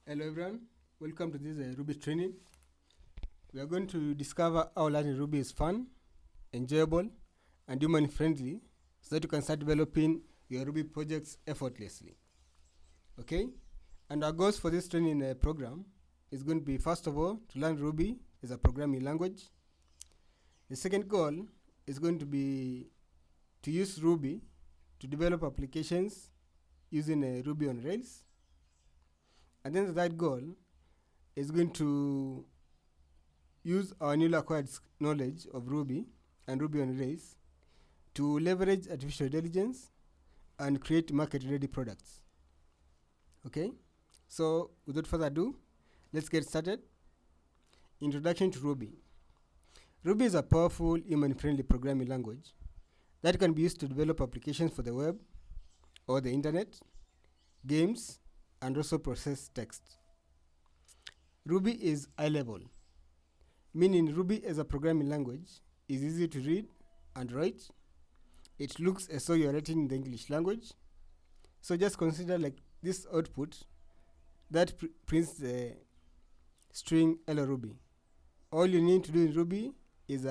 Hello everyone, welcome to this Ruby training. We are going to discover how learning Ruby is fun, enjoyable, and human friendly so that you can start developing your Ruby projects effortlessly. Okay? And our goals for this training program is going to be, first of all, to learn Ruby as a programming language. The second goal is going to be to use Ruby to develop applications using Ruby on Rails. And then the third goal is going to use our newly acquired knowledge of Ruby and Ruby on Rails to leverage artificial intelligence and create market-ready products. Okay? So, without further ado, let's get started. Introduction to Ruby. Ruby is a powerful, human-friendly programming language that can be used to develop applications for the web or the internet, games, and also process text. Ruby is high-level, meaning Ruby as a programming language is easy to read and write. It looks as though you're writing in the English language. So just consider like this output that prints the string hello Ruby. All you need to do in Ruby is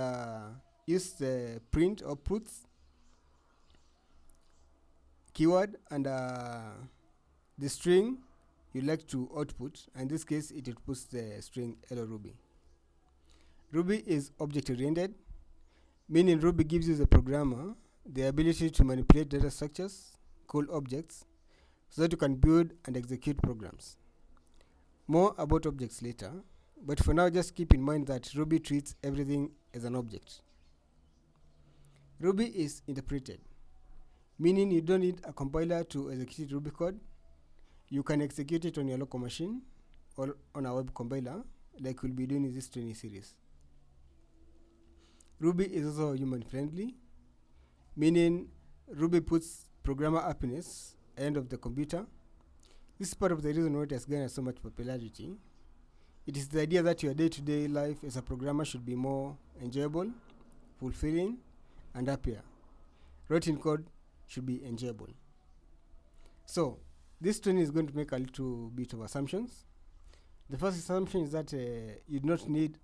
use the print outputs keyword and the string you like to output. In this case, it outputs the string hello Ruby. Ruby is object-oriented, meaning Ruby gives you, the programmer, the ability to manipulate data structures, call objects, so that you can build and execute programs. More about objects later, but for now just keep in mind that Ruby treats everything as an object. Ruby is interpreted, meaning you don't need a compiler to execute Ruby code. You can execute it on your local machine or on a web compiler, like we'll be doing in this training series. Ruby is also human-friendly, meaning Ruby puts programmer happiness at the end of the computer. This is part of the reason why it has gained so much popularity. It is the idea that your day-to-day life as a programmer should be more enjoyable, fulfilling, and happier. Writing code should be enjoyable. So, this training is going to make a little bit of assumptions. The first assumption is that you do not need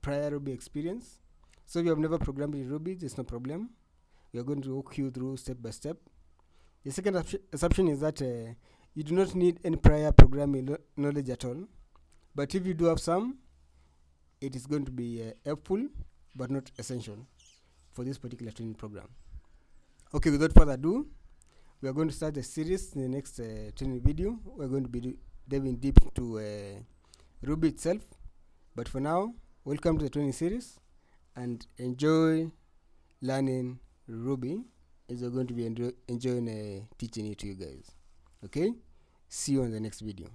prior Ruby experience. So if you have never programmed in Ruby, there's no problem. We are going to walk you through step by step. The second assumption is that you do not need any prior programming knowledge at all. But if you do have some, it is going to be helpful, but not essential for this particular training program. Okay, without further ado, we are going to start the series in the next training video. We're going to be diving deep into Ruby itself. But for now, welcome to the training series and enjoy learning Ruby, as we're going to be enjoying teaching it to you guys. Okay? See you on the next video.